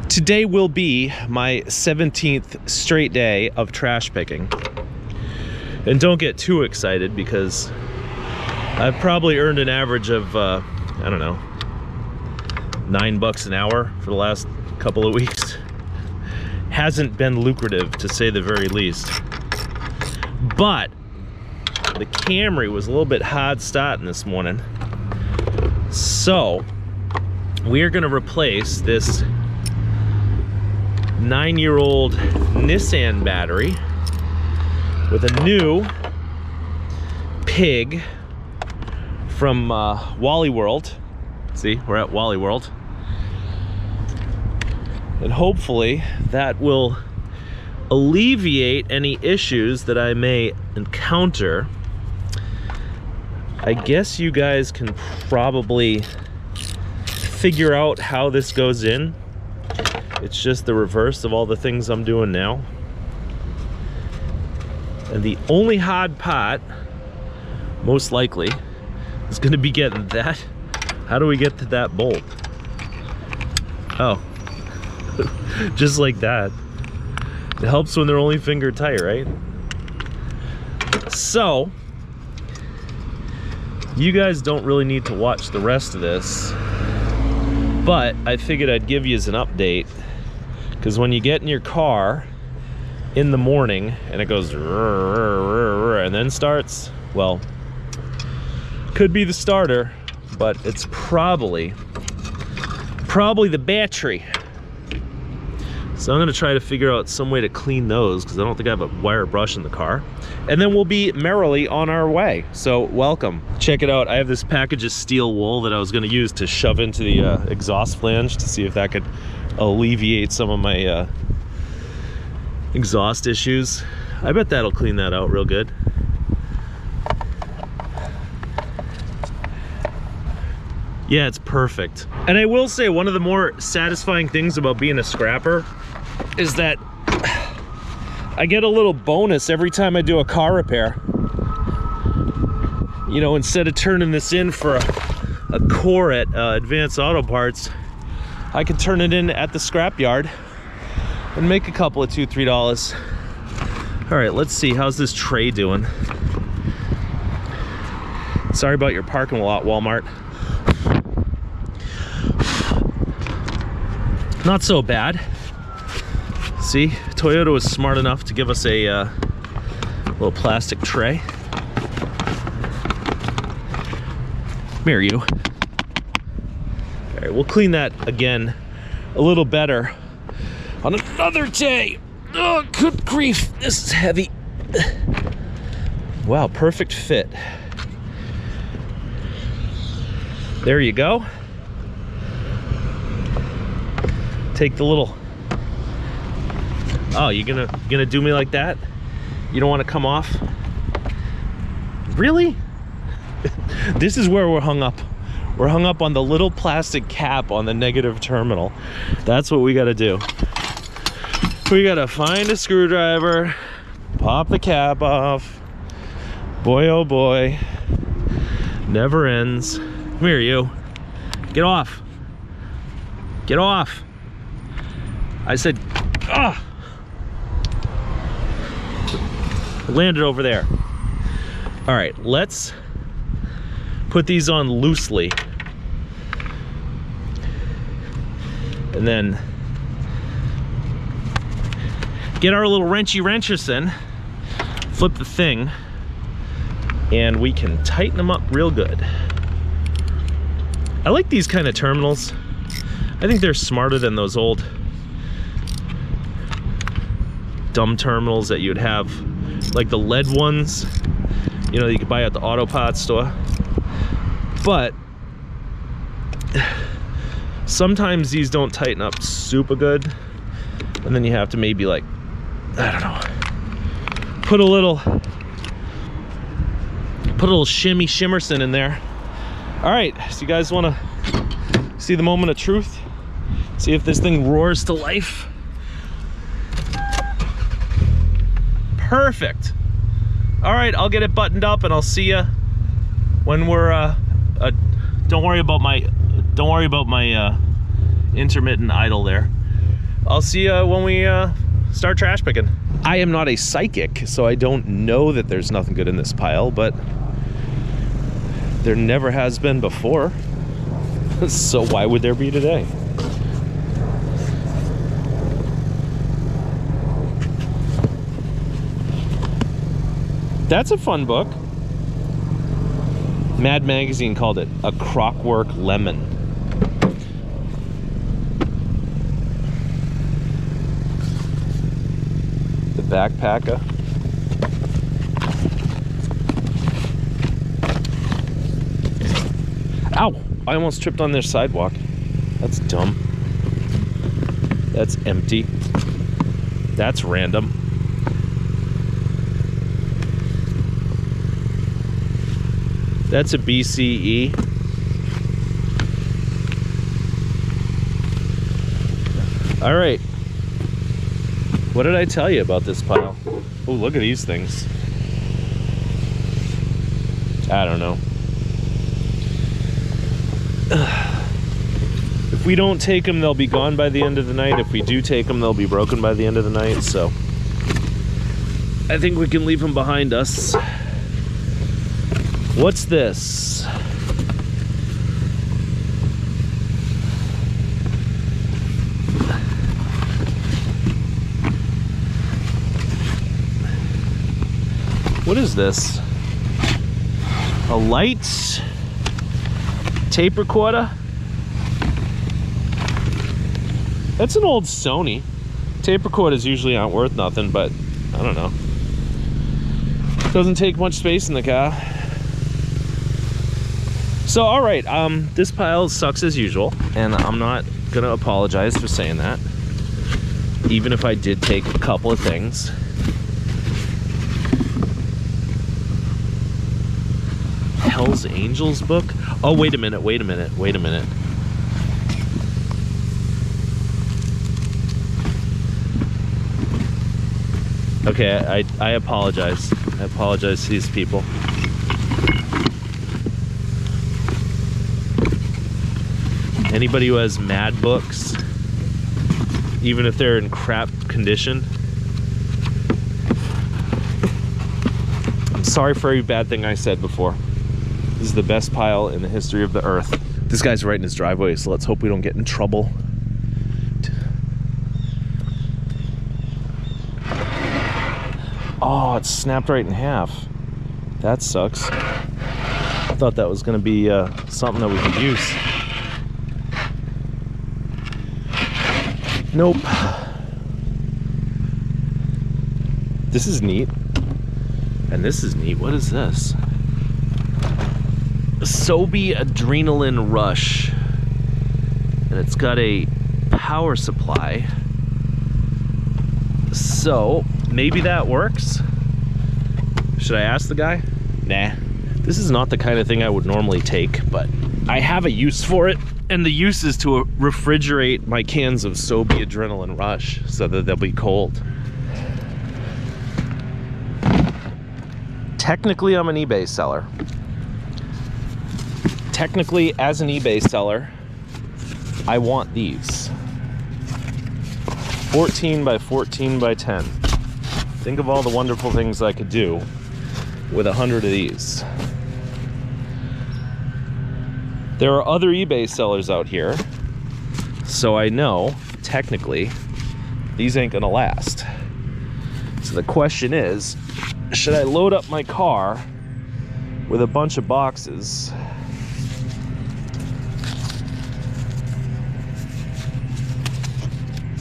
Today will be my 17th straight day of trash picking. And don't get too excited because I've probably earned an average of, I don't know, $9 an hour for the last couple of weeks. Hasn't been lucrative, to say the very least. But the Camry was a little bit hard starting this morning. So we are gonna replace this 9-year-old Nissan battery with a new Pig from Wally World. See, we're at Wally World. And hopefully that will alleviate any issues that I may encounter. I guess you guys can probably figure out how this goes in. It's just the reverse of all the things I'm doing now. And the only hard part, most likely, is gonna be getting that. How do we get to that bolt? Oh, just like that. It helps when they're only finger tight, right? So, you guys don't really need to watch the rest of this, but I figured I'd give you as an update, because when you get in your car in the morning and it goes and then starts, well, could be the starter, but it's probably the battery. So I'm gonna try to figure out some way to clean those, because I don't think I have a wire brush in the car. And then we'll be merrily on our way. So welcome. Check it out. I have this package of steel wool that I was gonna use to shove into the exhaust flange to see if that could alleviate some of my exhaust issues. I bet that'll clean that out real good. Yeah, it's perfect. And I will say, one of the more satisfying things about being a scrapper is that I get a little bonus every time I do a car repair. You know, instead of turning this in for a core at Advanced Auto Parts, I can turn it in at the scrapyard and make a couple of $2-3. All right, let's see, how's this tray doing? Sorry about your parking lot, Walmart. Not so bad. See, Toyota was smart enough to give us a little plastic tray. Come here, you. All right, we'll clean that again a little better on another day. Oh, good grief, this is heavy. Wow, perfect fit. There you go. Take the little, oh, you're gonna do me like that? You don't want to come off? Really? This is where we're hung up. We're hung up on the little plastic cap on the negative terminal. That's what we gotta do. We gotta find a screwdriver, pop the cap off. Boy, oh boy, never ends. Come here, you. Get off. Get off. I said, ah! Landed over there. All right, let's put these on loosely. And then get our little wrenchy wrencherson, flip the thing, and we can tighten them up real good. I like these kind of terminals. I think they're smarter than those old dumb terminals that you'd have, like the lead ones, you know, that you could buy at the auto parts store. But sometimes these don't tighten up super good, and then you have to maybe, like, I don't know, put a little shimmy shimmerson in there. All right, so you guys want to see the moment of truth? See if this thing roars to life? Perfect. All right, I'll get it buttoned up and I'll see you when we're don't worry about my intermittent idle there. I'll see you when we start trash picking. I am not a psychic, so I don't know that there's nothing good in this pile, but there never has been before. So why would there be today? That's a fun book. Mad Magazine called it A Clockwork Lemon. The Backpacker. Ow! I almost tripped on their sidewalk. That's dumb. That's empty. That's random. That's a BCE. All right. What did I tell you about this pile? Oh, look at these things. I don't know. If we don't take them, they'll be gone by the end of the night. If we do take them, they'll be broken by the end of the night. So I think we can leave them behind us. What's this? What is this? A light tape recorder? That's an old Sony. Tape recorders usually aren't worth nothing, but I don't know. Doesn't take much space in the car. So, all right, this pile sucks as usual, and I'm not gonna apologize for saying that, even if I did take a couple of things. Hell's Angels book? Oh, wait a minute. Okay, I apologize. I apologize to these people. Anybody who has Mad books, even if they're in crap condition, I'm sorry for every bad thing I said before. This is the best pile in the history of the earth. This guy's right in his driveway, so let's hope we don't get in trouble. Oh, it's snapped right in half. That sucks. I thought that was gonna be something that we could use. Nope. This is neat. And this is neat. What is this? Sobe Adrenaline Rush. And it's got a power supply. So, maybe that works. Should I ask the guy? Nah. This is not the kind of thing I would normally take, but I have a use for it. And the use is to refrigerate my cans of Sobe Adrenaline Rush so that they'll be cold. Technically, I'm an eBay seller. Technically, as an eBay seller, I want these. 14 by 14 by 10. Think of all the wonderful things I could do with 100 of these. There are other eBay sellers out here, so I know, technically, these ain't gonna last. So the question is, should I load up my car with a bunch of boxes?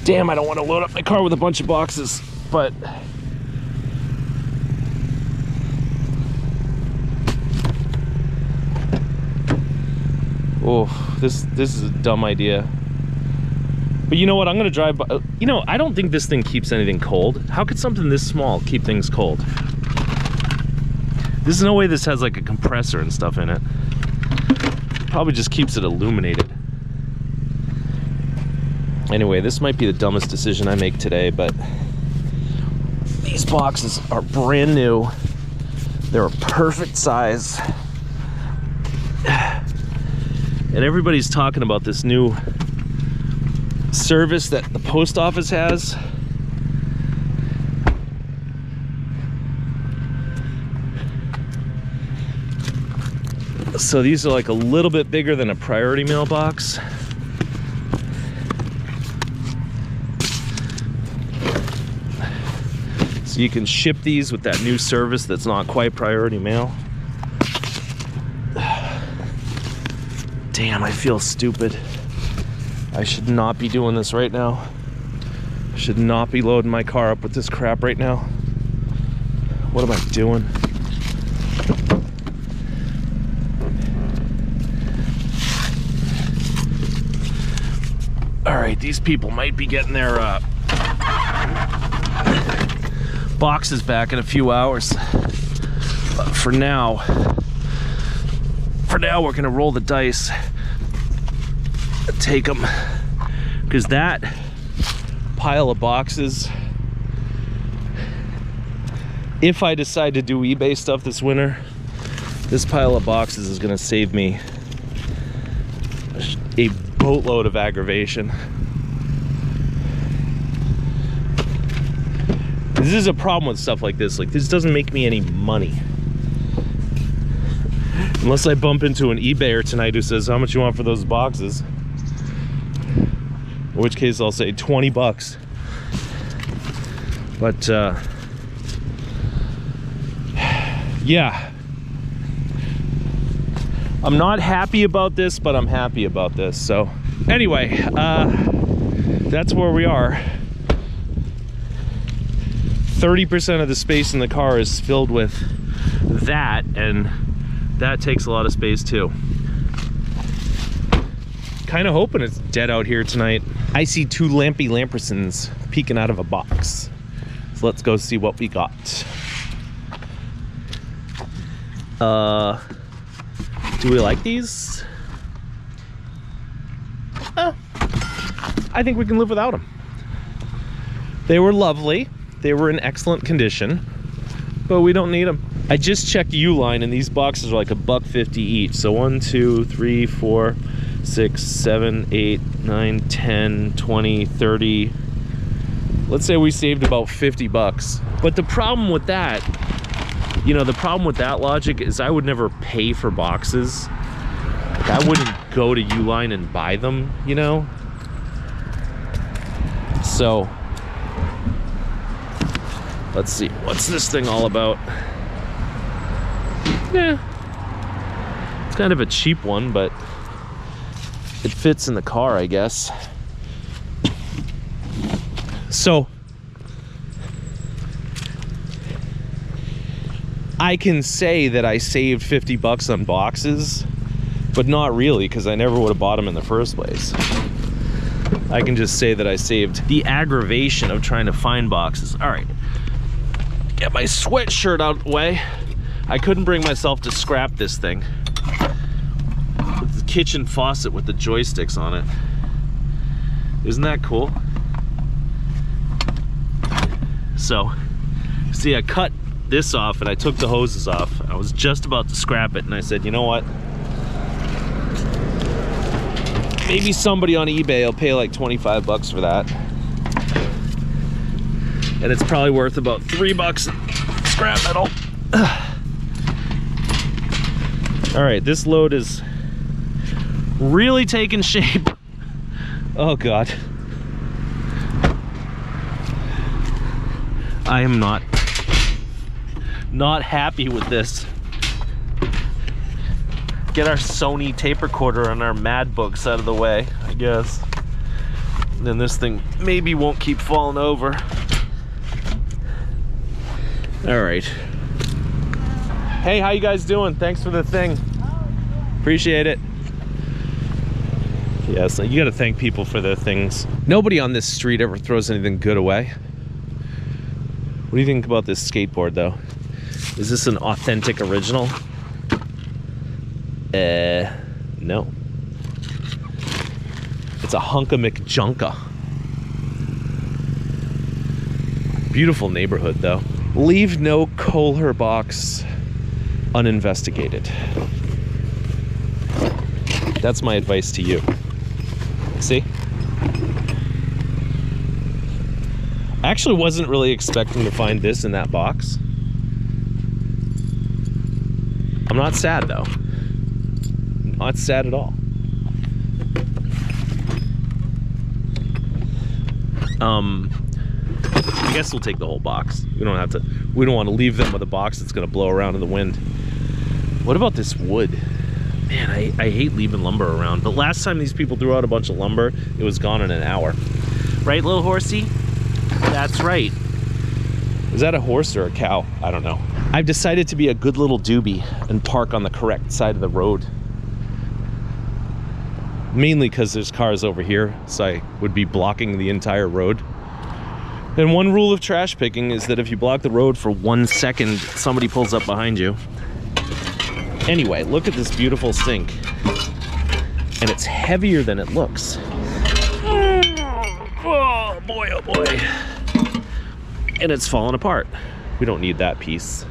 Damn, I don't want to load up my car with a bunch of boxes, but oh, this is a dumb idea. But you know what? I'm gonna drive by. You know, I don't think this thing keeps anything cold. How could something this small keep things cold? There's no way this has like a compressor and stuff in it. Probably just keeps it illuminated. Anyway, this might be the dumbest decision I make today, but these boxes are brand new. They're a perfect size. And everybody's talking about this new service that the post office has. So these are like a little bit bigger than a priority mailbox. So you can ship these with that new service that's not quite priority mail. Damn, I feel stupid. I should not be doing this right now. I should not be loading my car up with this crap right now. What am I doing? All right, these people might be getting their boxes back in a few hours. But for now, we're gonna roll the dice, take them, because that pile of boxes, if I decide to do eBay stuff this winter, this pile of boxes is gonna save me a boatload of aggravation. This is a problem with stuff like this. Like, this doesn't make me any money. Unless I bump into an eBayer tonight who says, how much you want for those boxes? In which case I'll say 20 bucks. But, yeah. I'm not happy about this, but I'm happy about this. So, anyway, that's where we are. 30% of the space in the car is filled with that, and that takes a lot of space too. Kind of hoping it's dead out here tonight. I see two lampy lampersons peeking out of a box. So let's go see what we got. Do we like these? I think we can live without them. They were lovely. They were in excellent condition, but we don't need them. I just checked Uline, and these boxes are like $1.50 each. So 1, 2, 3, 4, 6, 7, 8, 9, 10, 20, 30. Let's say we saved about 50 bucks. But the problem with that, you know, the problem with that logic is I would never pay for boxes. Like, I wouldn't go to Uline and buy them, you know? So, let's see, what's this thing all about? Yeah, it's kind of a cheap one, but it fits in the car, I guess. So, I can say that I saved 50 bucks on boxes, but not really, because I never would have bought them in the first place. I can just say that I saved the aggravation of trying to find boxes. All right, get my sweatshirt out of the way. I couldn't bring myself to scrap this thing. With the kitchen faucet with the joysticks on it. Isn't that cool? So, see, I cut this off and I took the hoses off. I was just about to scrap it, and I said, you know what? Maybe somebody on eBay will pay like 25 bucks for that. And it's probably worth about 3 bucks scrap metal. All right, this load is really taking shape. Oh God. I am not happy with this. Get our Sony tape recorder and our Mad Books out of the way, I guess. And then this thing maybe won't keep falling over. All right. Hey, how you guys doing? Thanks for the thing. Appreciate it. Yeah, so you gotta thank people for their things. Nobody on this street ever throws anything good away. What do you think about this skateboard though? Is this an authentic original? No. It's a hunka McJunka. Beautiful neighborhood though. Leave no Kohler box uninvestigated. That's my advice to you. See? actually wasn't really expecting to find this in that box. I'm not sad though. Not sad at all. I guess we'll take the whole box. We don't want to leave them with a box that's gonna blow around in the wind. What about this wood? Man, I hate leaving lumber around. But last time these people threw out a bunch of lumber, it was gone in an hour. Right, little horsey? That's right. Is that a horse or a cow? I don't know. I've decided to be a good little doobie and park on the correct side of the road. Mainly because there's cars over here, so I would be blocking the entire road. And one rule of trash picking is that if you block the road for 1 second, somebody pulls up behind you. Anyway, look at this beautiful sink. And it's heavier than it looks. Oh boy, oh boy. And it's falling apart. We don't need that piece.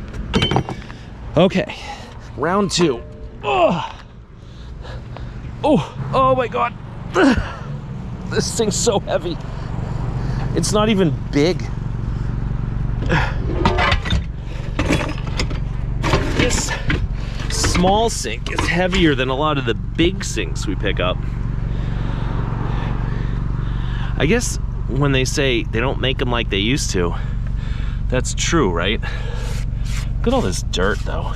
Okay, round 2. Oh, oh my God. This thing's so heavy. It's not even big. This small sink is heavier than a lot of the big sinks we pick up. I guess when they say they don't make them like they used to, that's true, right? Look at all this dirt though.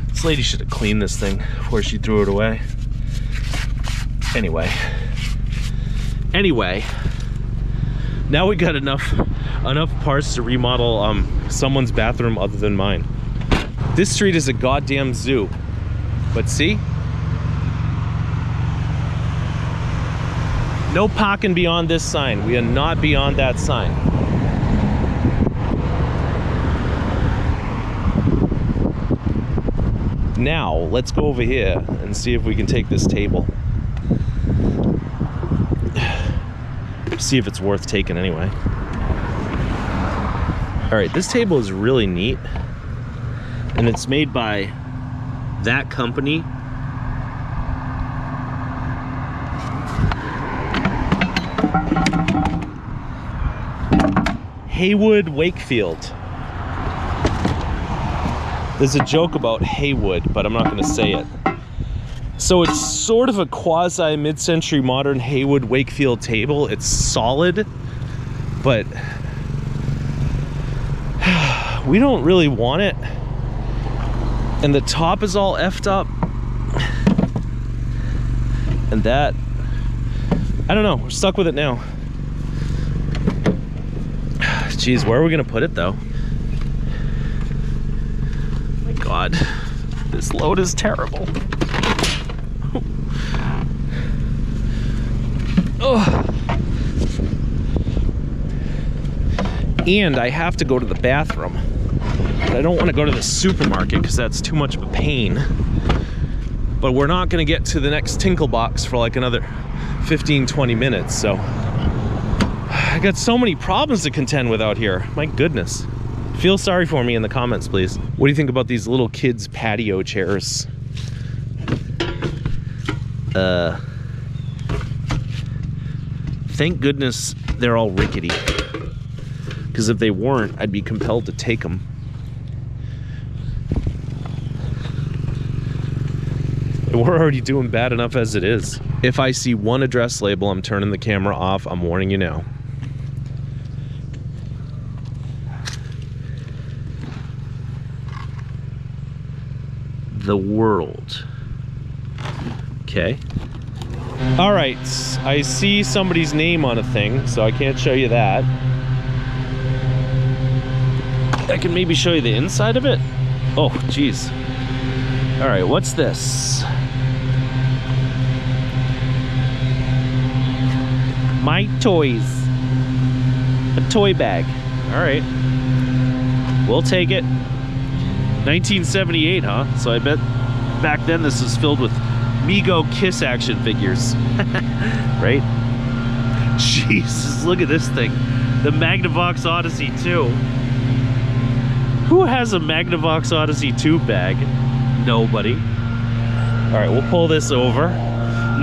This lady should have cleaned this thing before she threw it away. Anyway, now we got enough parts to remodel someone's bathroom other than mine. This street is a goddamn zoo. But see? No parking beyond this sign. We are not beyond that sign. Now, let's go over here and see if we can take this table. See if it's worth taking anyway. All right, this table is really neat. And it's made by that company. Haywood Wakefield. There's a joke about Haywood, but I'm not gonna say it. So it's sort of a quasi mid-century modern Haywood Wakefield table. It's solid, but we don't really want it. And the top is all effed up. And that, I don't know, we're stuck with it now. Geez, where are we gonna put it though? Oh my God, this load is terrible. Oh. And I have to go to the bathroom. But I don't want to go to the supermarket because that's too much of a pain. But we're not going to get to the next tinkle box for like another 15-20 minutes, so I got so many problems to contend with out here. My goodness. Feel sorry for me in the comments, please. What do you think about these little kids' patio chairs? Thank goodness they're all rickety. Because if they weren't, I'd be compelled to take them. We're already doing bad enough as it is. If I see one address label, I'm turning the camera off. I'm warning you now. The world. Okay. All right, I see somebody's name on a thing, so I can't show you that. I can maybe show you the inside of it. Oh, geez. All right, what's this? My toys. A toy bag. All right. We'll take it. 1978, huh? So I bet back then this was filled with Mego Kiss action figures. Right? Jesus, look at this thing. The Magnavox Odyssey 2. Who has a Magnavox Odyssey 2 bag? Nobody. All right, we'll pull this over.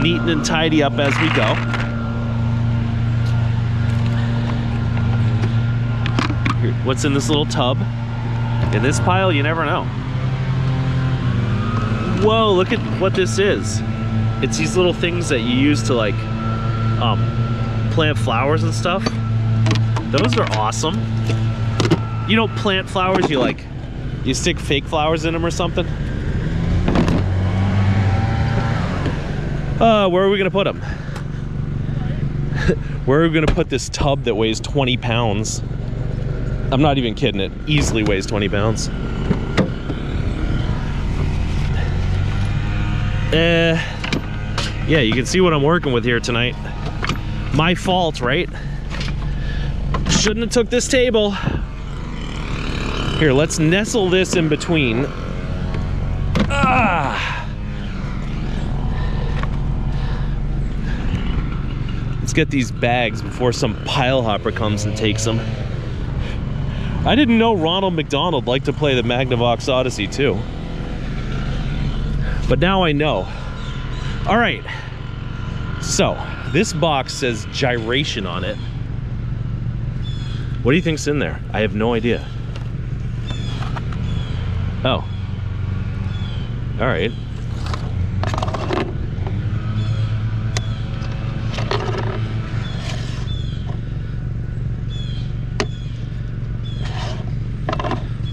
Neaten and tidy up as we go. What's in this little tub? In this pile, you never know. Whoa, look at what this is. It's these little things that you use to like plant flowers and stuff. Those are awesome. You don't plant flowers, you stick fake flowers in them or something. Where are we gonna put them? Where are we gonna put this tub that weighs 20 pounds? I'm not even kidding, it easily weighs 20 pounds. Yeah, you can see what I'm working with here tonight. My fault, right? Shouldn't have took this table. Here, let's nestle this in between. Let's get these bags before some pile hopper comes and takes them. I didn't know Ronald McDonald liked to play the Magnavox Odyssey too. But now I know. All right, so this box says gyration on it. What do you think's in there? I have no idea. Oh. All right.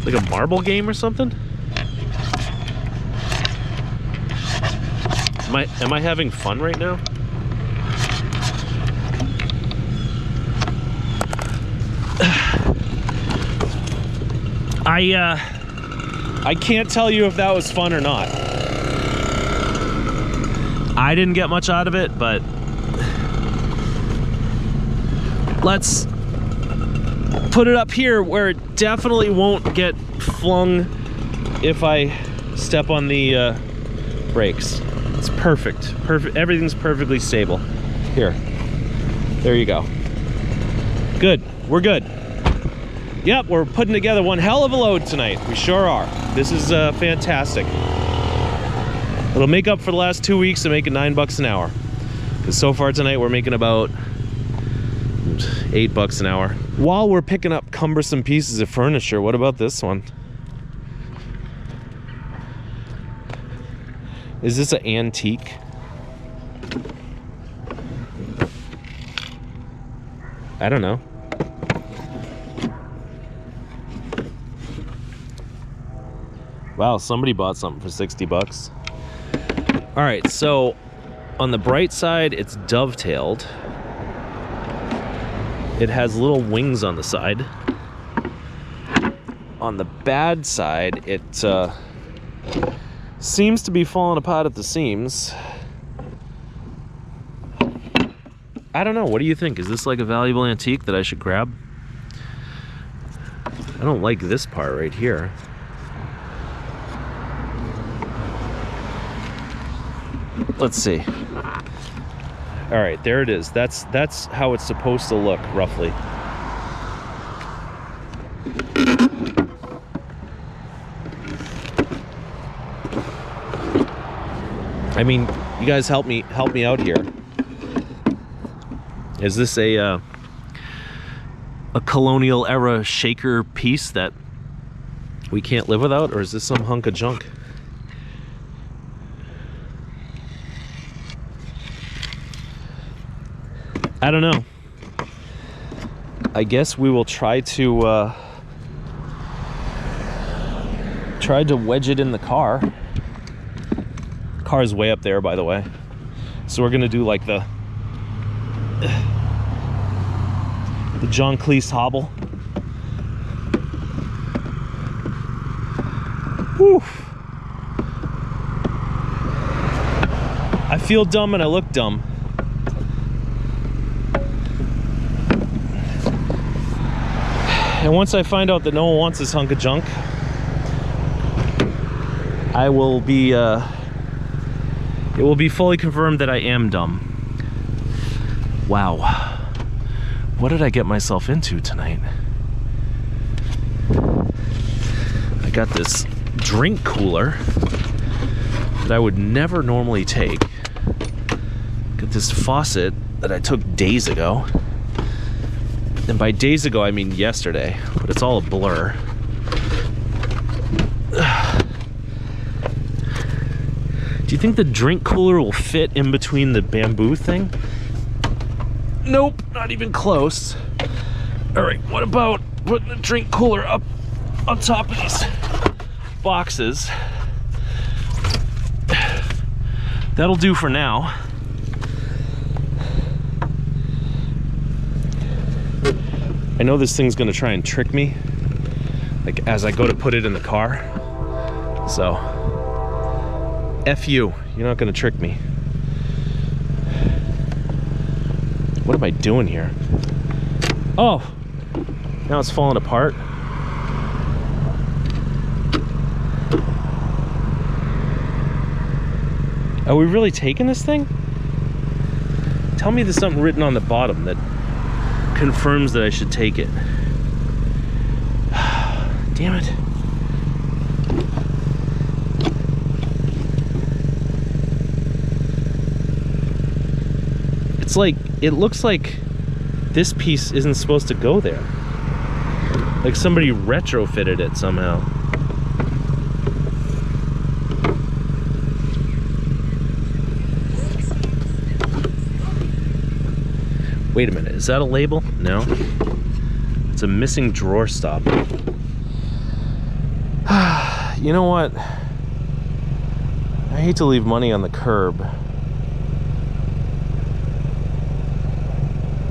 Like a marble game or something? Am I having fun right now? I can't tell you if that was fun or not. I didn't get much out of it, but let's put it up here where it definitely won't get flung if I step on the brakes. It's perfect. Everything's perfectly stable. Here. There you go. Good. We're good. Yep, we're putting together one hell of a load tonight. We sure are. This is fantastic. It'll make up for the last 2 weeks of making $9 an hour. Because so far tonight we're making about $8 an hour. While we're picking up cumbersome pieces of furniture, what about this one? Is this an antique? I don't know. Wow, somebody bought something for 60 bucks. All right, so on the bright side, it's dovetailed. It has little wings on the side. On the bad side, it seems to be falling apart at the seams. I don't know, what do you think? Is this like a valuable antique that I should grab? I don't like this part right here. Let's see. All right, there it is. That's how it's supposed to look, roughly. I mean, you guys help me out here. Is this a colonial era shaker piece that we can't live without, or is this some hunk of junk? I don't know. I guess we will try to wedge it in the car. Car's way up there, by the way. So we're gonna do like the John Cleese hobble. Whew. I feel dumb and I look dumb. And once I find out that no one wants this hunk of junk, I will be, it will be fully confirmed that I am dumb. Wow. What did I get myself into tonight? I got this drink cooler that I would never normally take. Got this faucet that I took days ago. And by days ago, I mean yesterday, but it's all a blur. Do you think the drink cooler will fit in between the bamboo thing? Nope, not even close. All right, what about putting the drink cooler up on top of these boxes? That'll do for now. I know this thing's gonna try and trick me, like as I go to put it in the car. So, F you, you're not gonna trick me. What am I doing here? Oh, now it's falling apart. Are we really taking this thing? Tell me there's something written on the bottom that confirms that I should take it. Damn it. It's like, it looks like this piece isn't supposed to go there. Like somebody retrofitted it somehow. Wait a minute, is that a label? No. It's a missing drawer stop. You know what? I hate to leave money on the curb,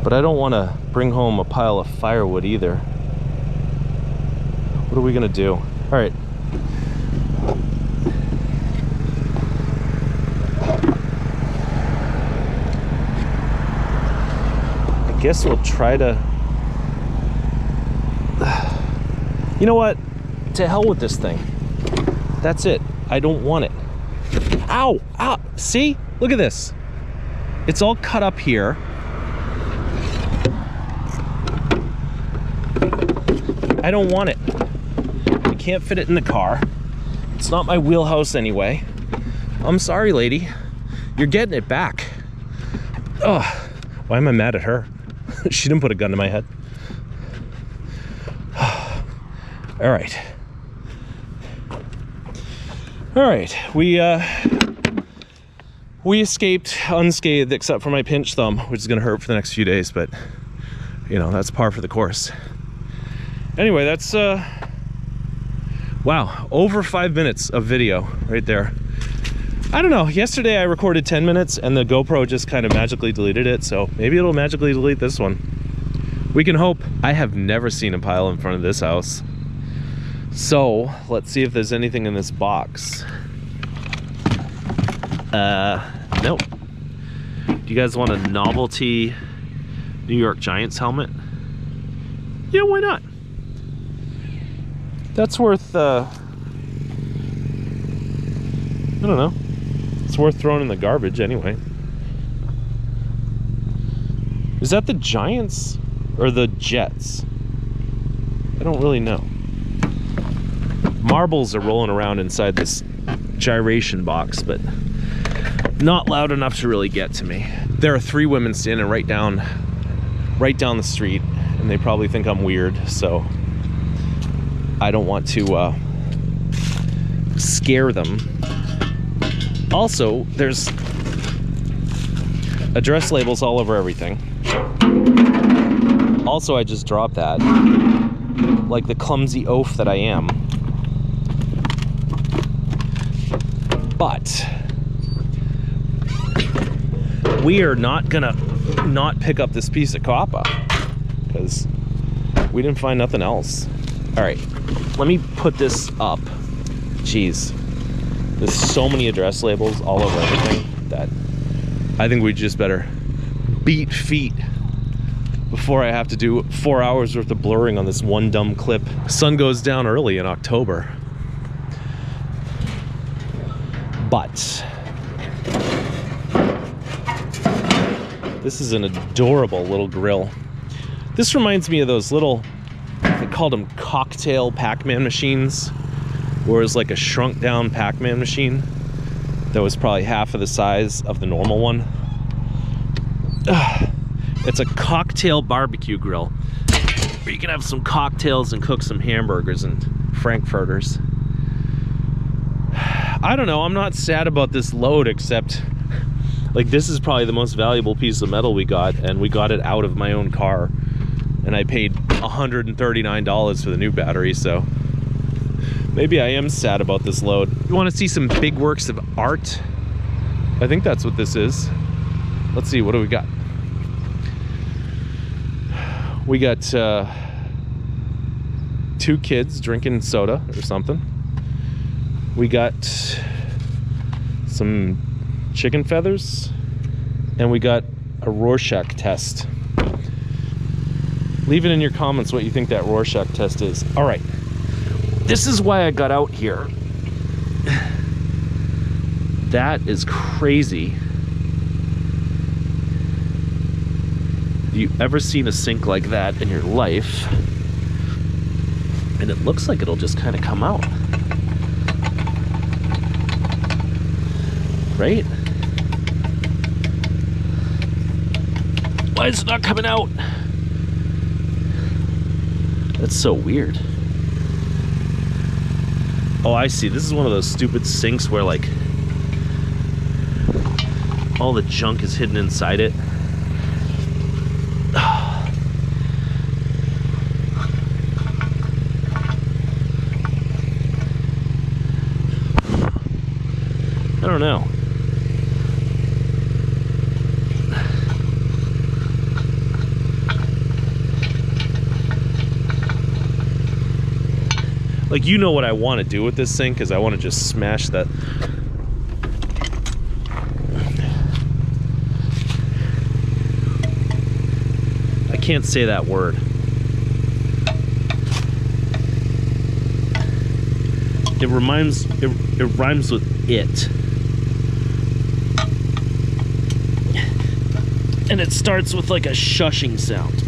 but I don't want to bring home a pile of firewood either. What are we gonna do? All right. I guess we'll try to... You know what? To hell with this thing. That's it. I don't want it. Ow! Ow! See? Look at this. It's all cut up here. I don't want it. I can't fit it in the car. It's not my wheelhouse anyway. I'm sorry, lady. You're getting it back. Ugh. Why am I mad at her? She didn't put a gun to my head. All right. All right. We escaped unscathed except for my pinch thumb, which is gonna hurt for the next few days, but you know, that's par for the course. Anyway, that's wow, over 5 minutes of video right there. I don't know, yesterday I recorded 10 minutes and the GoPro just kind of magically deleted it, so maybe it'll magically delete this one. We can hope. I have never seen a pile in front of this house. So, let's see if there's anything in this box. Nope. Do you guys want a novelty New York Giants helmet? Yeah, why not? That's worth, I don't know. It's worth throwing in the garbage anyway. Is that the Giants or the Jets? I don't really know. Marbles are rolling around inside this gyration box, but not loud enough to really get to me. There are 3 women standing right down the street, and they probably think I'm weird, so I don't want to scare them. Also, there's address labels all over everything. Also, I just dropped that, like the clumsy oaf that I am. But we are not gonna not pick up this piece of copper because we didn't find nothing else. All right, let me put this up. Jeez, there's so many address labels all over everything that I think we just better beat feet before I have to do 4 hours worth of blurring on this one dumb clip. Sun goes down early in October. But this is an adorable little grill. This reminds me of those little, they called them cocktail Pac-Man machines, where it was like a shrunk down Pac-Man machine that was probably half of the size of the normal one. It's a cocktail barbecue grill. where you can have some cocktails and cook some hamburgers and frankfurters. I don't know, I'm not sad about this load, except like this is probably the most valuable piece of metal we got, and we got it out of my own car, and I paid $139 for the new battery, so maybe I am sad about this load. You want to see some big works of art? I think that's what this is. Let's see, what do we got? We got 2 kids drinking soda or something. We got some chicken feathers, and we got a Rorschach test. Leave it in your comments what you think that Rorschach test is. All right, this is why I got out here. That is crazy. Have you ever seen a sink like that in your life? And it looks like it'll just kind of come out. Right? Why is it not coming out? That's so weird. Oh, I see. This is one of those stupid sinks where like all the junk is hidden inside it. I don't know. Like, you know what I want to do with this thing, because I want to just smash that. I can't say that word. It rhymes with it. And it starts with like a shushing sound.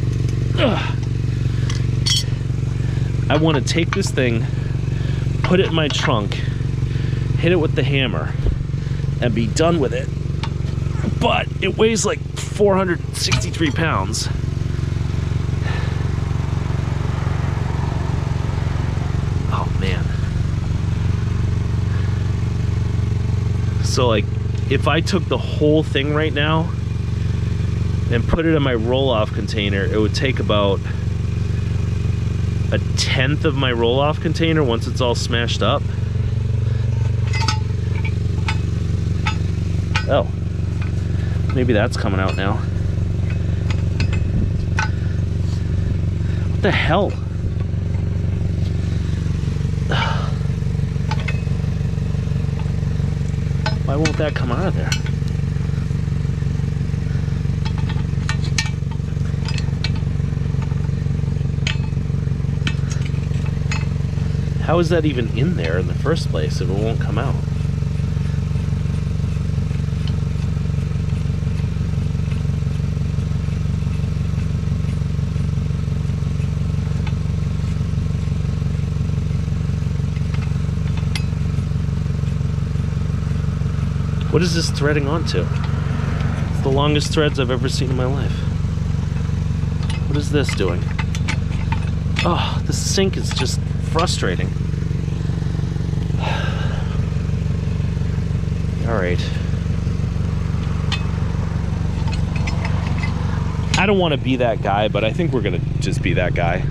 Ugh. I want to take this thing, put it in my trunk, hit it with the hammer, and be done with it. But it weighs like 463 pounds. Oh man. So like, if I took the whole thing right now and put it in my roll-off container, it would take about 1/10 of my roll-off container once it's all smashed up. Oh, maybe that's coming out now. What the hell? Why won't that come out of there? How is that even in there in the first place if it won't come out? What is this threading onto? It's the longest threads I've ever seen in my life. What is this doing? Oh, the sink is just frustrating. All right. I don't want to be that guy, but I think we're gonna just be that guy.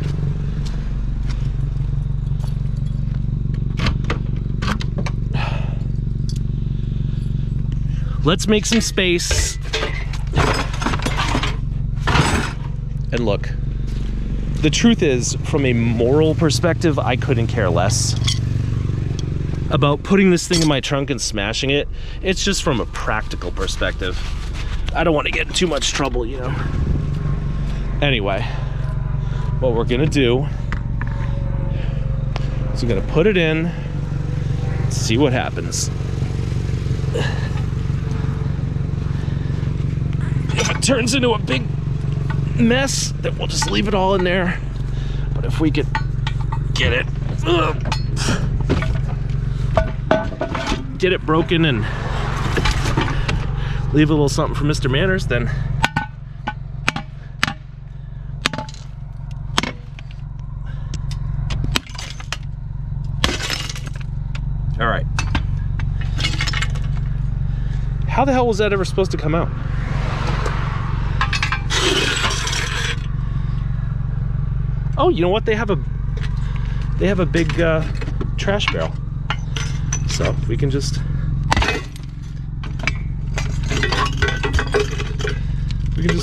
Let's make some space. And look, the truth is, from a moral perspective, I couldn't care less about putting this thing in my trunk and smashing it. It's just from a practical perspective. I don't want to get in too much trouble, you know. Anyway, what we're gonna do is we're gonna put it in, see what happens. If it turns into a big mess, then we'll just leave it all in there. But if we could get it, get it broken and leave a little something for Mr. Manners, then All right. How the hell was that ever supposed to come out? Oh, you know what? They have a big trash barrel. So we can just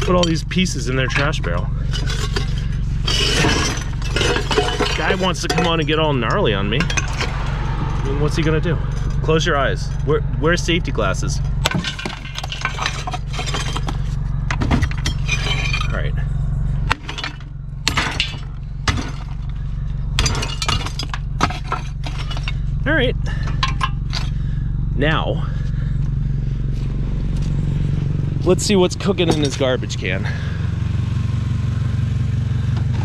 put all these pieces in their trash barrel. Guy wants to come on and get all gnarly on me. I mean, what's he gonna do? Close your eyes. Wear safety glasses. All right. All right. Now, let's see what's cooking in his garbage can.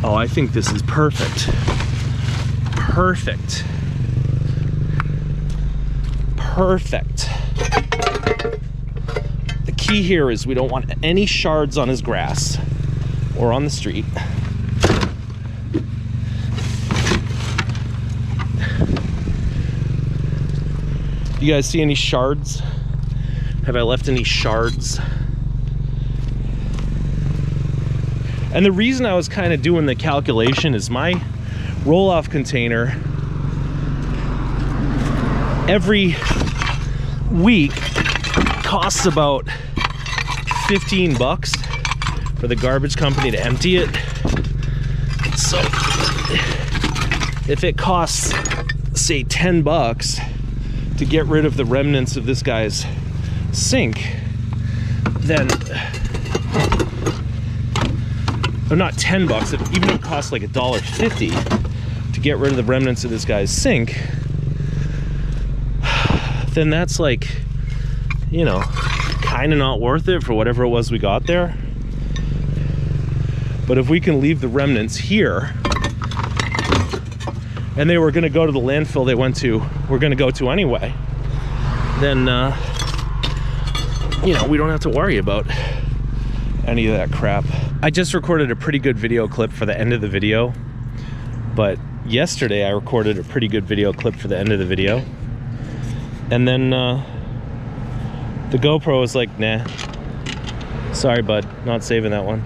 Oh, I think this is perfect. Perfect. Perfect. The key here is we don't want any shards on his grass or on the street. You guys see any shards? Have I left any shards? And the reason I was kind of doing the calculation is my roll-off container every week costs about 15 bucks for the garbage company to empty it. So if it costs, say, 10 bucks to get rid of the remnants of this guy's sink, then, or not 10 bucks, even if it costs like $1.50 to get rid of the remnants of this guy's sink, then that's like, you know, kind of not worth it for whatever it was we got there. But if we can leave the remnants here, and they were going to go to the landfill we're going to go to anyway, then, you know, we don't have to worry about any of that crap. I just recorded a pretty good video clip for the end of the video, but yesterday I recorded a pretty good video clip for the end of the video, and then the GoPro was like, nah, sorry bud, not saving that one.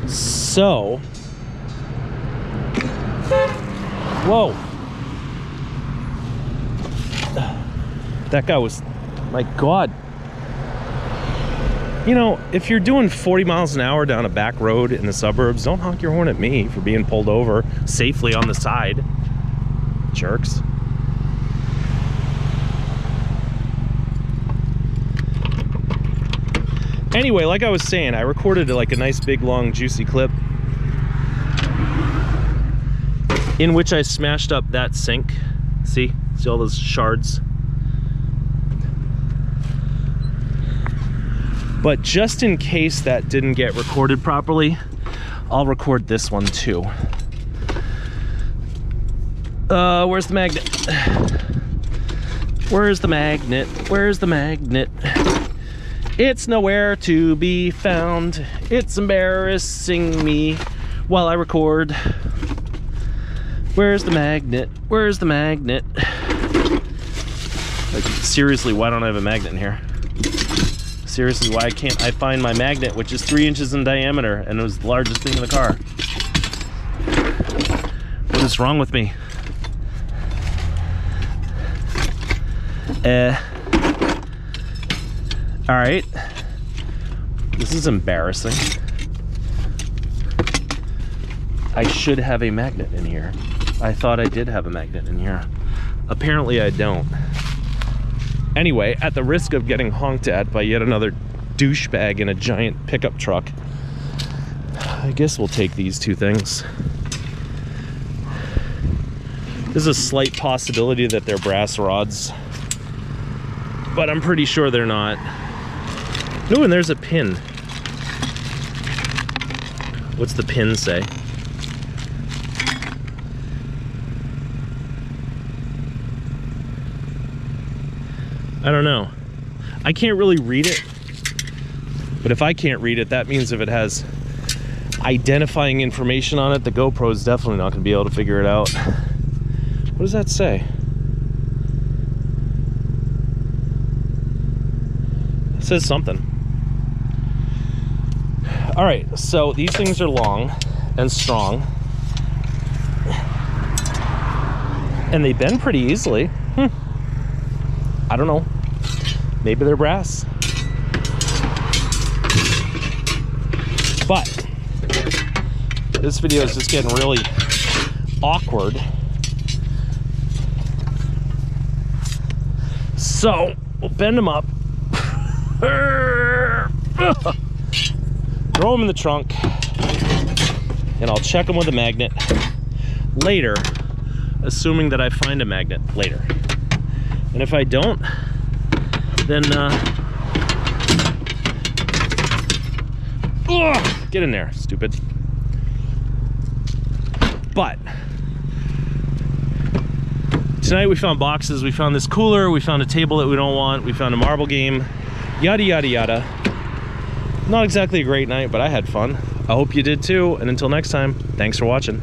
So, whoa, that guy was, my God. You know, if you're doing 40 miles an hour down a back road in the suburbs, don't honk your horn at me for being pulled over safely on the side, jerks. Anyway, like I was saying, I recorded like a nice big long juicy clip in which I smashed up that sink. See all those shards? But just in case that didn't get recorded properly, I'll record this one too. Where's the magnet? Where's the magnet? Where's the magnet? It's nowhere to be found. It's embarrassing me while I record. Where's the magnet? Where's the magnet? Like, seriously, why don't I have a magnet in here? Seriously, why can't I find my magnet, which is 3 inches in diameter and it was the largest thing in the car? What is wrong with me? All right. This is embarrassing. I should have a magnet in here. I thought I did have a magnet in here. Apparently I don't. Anyway, at the risk of getting honked at by yet another douchebag in a giant pickup truck, I guess we'll take these two things. There's a slight possibility that they're brass rods, but I'm pretty sure they're not. Ooh, and there's a pin. What's the pin say? I don't know. I can't really read it, but if I can't read it, that means if it has identifying information on it, the GoPro is definitely not going to be able to figure it out. What does that say? It says something. All right, so these things are long and strong. And they bend pretty easily. I don't know. Maybe they're brass. But this video is just getting really awkward. So we'll bend them up. Throw them in the trunk. And I'll check them with a magnet later, assuming that I find a magnet later. And if I don't, then get in there, stupid. But tonight we found boxes, we found this cooler, we found a table that we don't want, we found a marble game, yada yada yada. Not exactly a great night, but I had fun. I hope you did too, and until next time, thanks for watching.